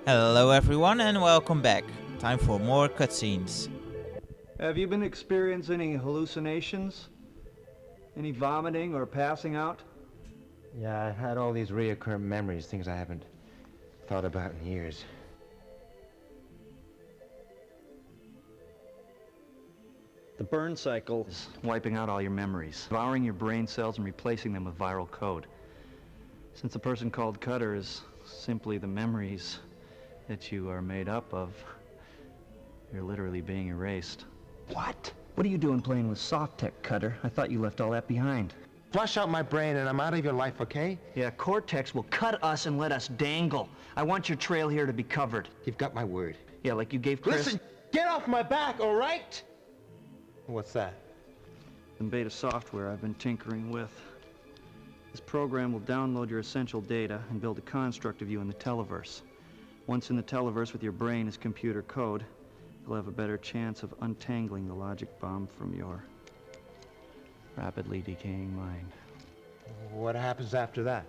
Hello everyone and welcome back. Time for more cutscenes. Have you been experiencing any hallucinations? Any vomiting or passing out? Yeah, I had all these reoccurring memories, things I haven't thought about in years. The burn cycle is wiping out all your memories, devouring your brain cells and replacing them with viral code. Since the person called Cutter is simply the memories that you are made up of, you're literally being erased. What? What are you doing playing with soft tech, Cutter? I thought you left all that behind. Flush out my brain and I'm out of your life, okay? Yeah, Cortex will cut us and let us dangle. I want your trail here to be covered. You've got my word. Yeah, like you gave Chris... Listen, get off my back, all right? What's that? Some beta software I've been tinkering with. This program will download your essential data and build a construct of you in the televerse. Once in the televerse with your brain as computer code, you'll have a better chance of untangling the logic bomb from your rapidly decaying mind. What happens after that?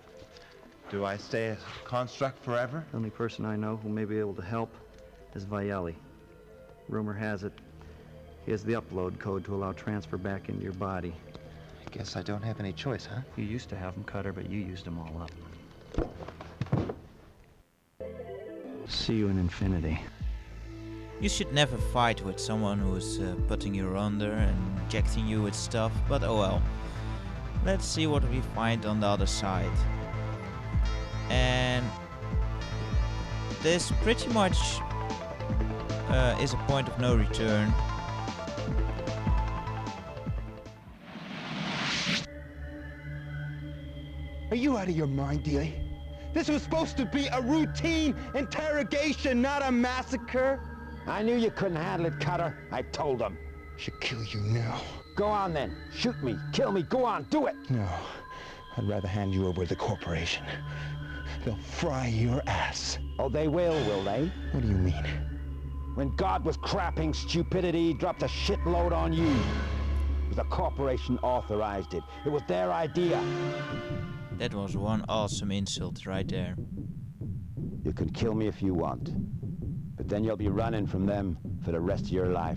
Do I stay a construct forever? The only person I know who may be able to help is Viali. Rumor has it he has the upload code to allow transfer back into your body. I guess I don't have any choice, huh? You used to have them, Cutter, but you used them all up. See you in infinity. You should never fight with someone who's putting you under and injecting you with stuff, but oh well. Let's see what we find on the other side. And this pretty much is a point of no return. Are you out of your mind, Dealey? This was supposed to be a routine interrogation, not a massacre. I knew you couldn't handle it, Cutter. I told him. Should kill you now. Go on then. Shoot me. Kill me. Go on. Do it. No. I'd rather hand you over to the corporation. They'll fry your ass. Oh, they will they? What do you mean? When God was crapping stupidity, he dropped a shitload on you. The corporation authorized it. It was their idea. That was one awesome insult right there. You can kill me if you want, but then you'll be running from them for the rest of your life.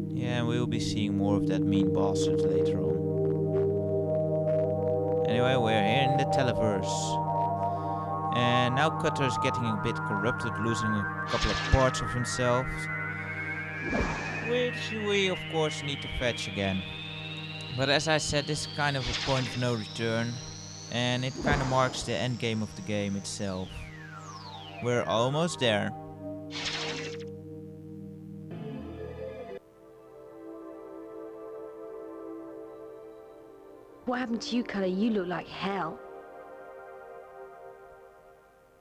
Yeah, and we'll be seeing more of that mean bastard later on. Anyway, we're here in the televerse. And now Cutter's getting a bit corrupted, losing a couple of parts of himself. Which we of course need to fetch again. But as I said, this is kind of a point of no return. And it kind of marks the end game of the game itself. We're almost there. What happened to you, Cutter? You look like hell.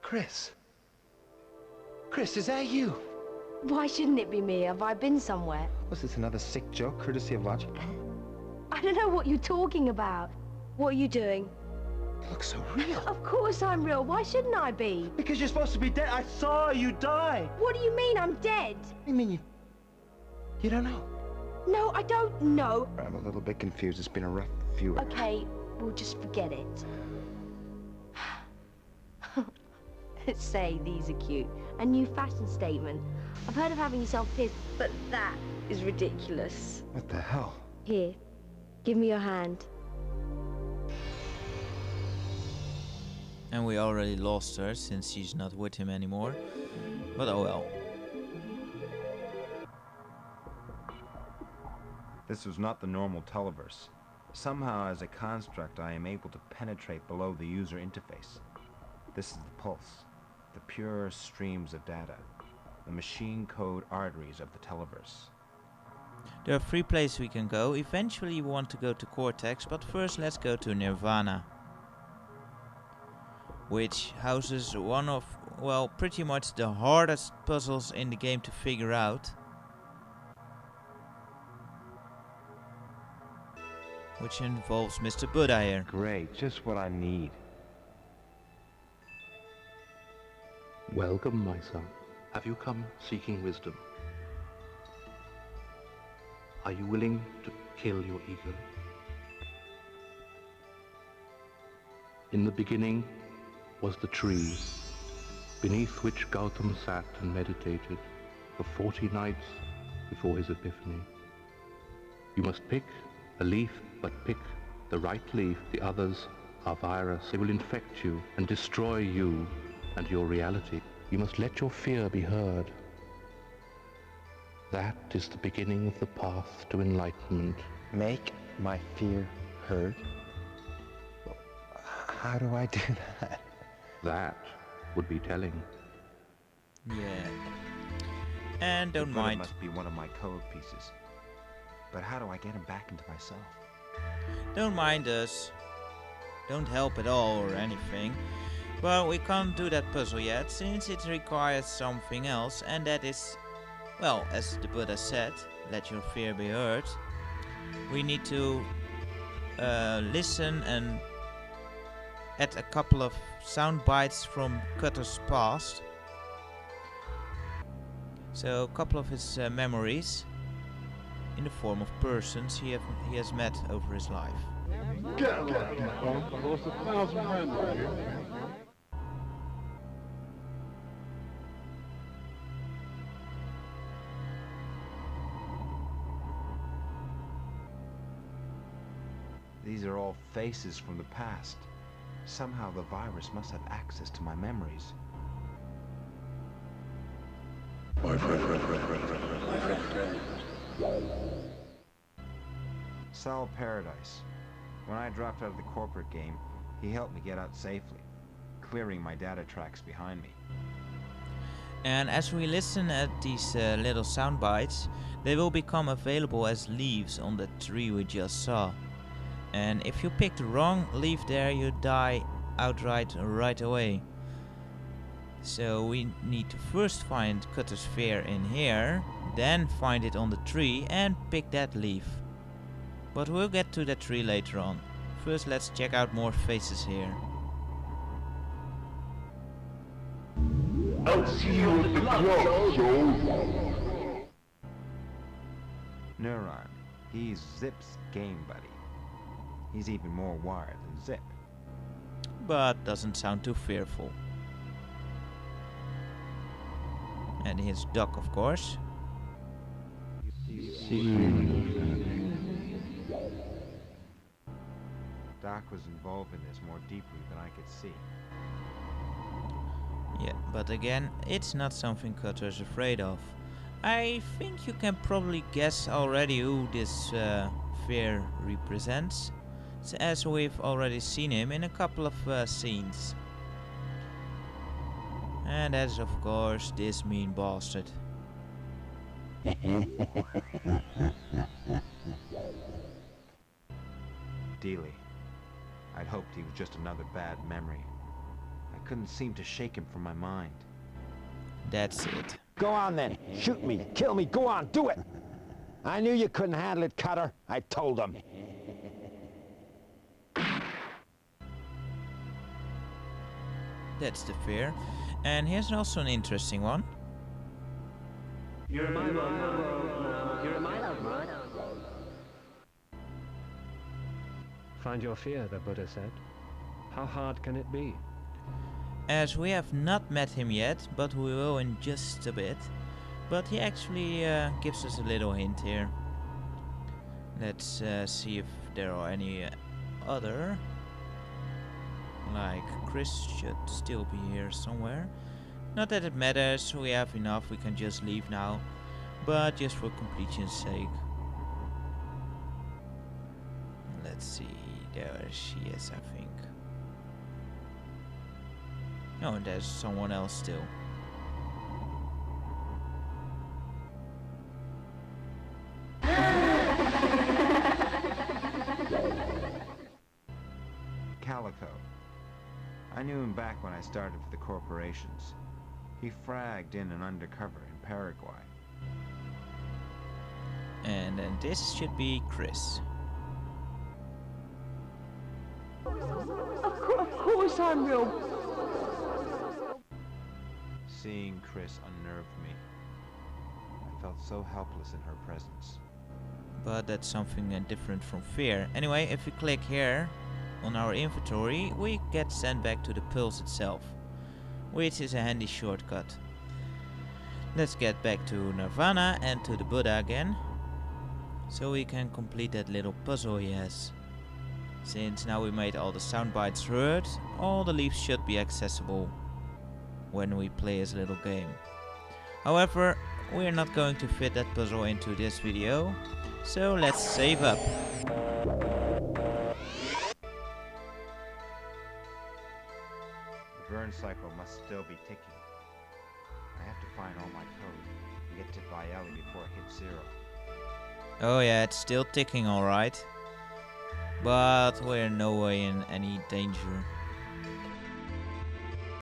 Chris, is that you? Why shouldn't it be me? Have I been somewhere? Was this another sick joke, courtesy of logic? I don't know what you're talking about. What are you doing? You look so real. Of course I'm real. Why shouldn't I be? Because you're supposed to be dead. I saw you die. What do you mean I'm dead? What do you mean you don't know? No, I don't know. I'm a little bit confused. It's been a rough few hours. Okay, we'll just forget it. Say, these are cute. A new fashion statement. I've heard of having yourself pissed, but that is ridiculous. What the hell? Here, give me your hand. And we already lost her since she's not with him anymore. But oh well. This was not the normal televerse. Somehow, as a construct, I am able to penetrate below the user interface. This is the pulse, the pure streams of data, the machine code arteries of the televerse. There are 3 places we can go. Eventually we want to go to Cortex, but first let's go to Nirvana. Which houses one of, well, pretty much the hardest puzzles in the game to figure out. Which involves Mr. Buddha here. Great, just what I need. Welcome, my son. Have you come seeking wisdom? Are you willing to kill your ego? In the beginning was the tree, beneath which Gautam sat and meditated for 40 nights before his epiphany. You must pick a leaf, but pick the right leaf. The others are virus. They will infect you and destroy you and your reality. You must let your fear be heard. That is the beginning of the path to enlightenment. Make my fear heard? How do I do that? That would be telling. Yeah. And don't The Buddha mind. must be one of my code pieces. But how do I get him back into myself? Don't mind us. Don't help at all or anything. But we can't do that puzzle yet, since it requires something else, and that is, well, as the Buddha said, let your fear be heard. We need to listen and add a couple of sound bites from Cutter's past. So a couple of his memories in the form of persons he has met over his life. These are all faces from the past. Somehow the virus must have access to my memories. Sal Paradise. When I dropped out of the corporate game, he helped me get out safely, clearing my data tracks behind me. And as we listen at these little sound bites, they will become available as leaves on the tree we just saw. And if you pick the wrong leaf there, you die outright right away. So we need to first find Cutter's fear in here, then find it on the tree and pick that leaf. But we'll get to that tree later on. First let's check out more faces here. I'll see you at the club, Joe. Neuron. He's Zip's game buddy. He's even more wired than Zip. But doesn't sound too fearful. And here's Doc, of course. Doc was involved in this more deeply than I could see. Yeah, but again, it's not something Cutter's afraid of. I think you can probably guess already who this fear represents, as we've already seen him in a couple of scenes. And that is of course this mean bastard. Dealey. I'd hoped he was just another bad memory. I couldn't seem to shake him from my mind. That's it. Go on then. Shoot me. Kill me. Go on. Do it. I knew you couldn't handle it, Cutter. I told him. That's the fear. And here's also an interesting one. You're my love. You're my love, right? Find your fear, the Buddha said. How hard can it be? As we have not met him yet, but we will in just a bit. But he actually gives us a little hint here. Let's see if there are any other. Like Chris should still be here somewhere. Not that it matters, we have enough, we can just leave now. But just for completion's sake. Let's see, there she is, I think. Oh, and there's someone else still. Calico. I knew him back when I started for the corporations. He fragged in an undercover in Paraguay. And then this should be Chris. Of course I'm real. Seeing Chris unnerved me. I felt so helpless in her presence. But that's something different from fear. Anyway, if we click here on our inventory, we get sent back to the pulse itself, which is a handy shortcut. Let's get back to Nirvana and to the Buddha again, so we can complete that little puzzle he has. Since now we made all the sound bites heard, all the leaves should be accessible when we play his little game. However, we're not going to fit that puzzle into this video, so let's save up. The burn cycle must still be ticking. I have to find all my code and get to Viali before it hits 0. Oh yeah, it's still ticking alright. But we're no way in any danger.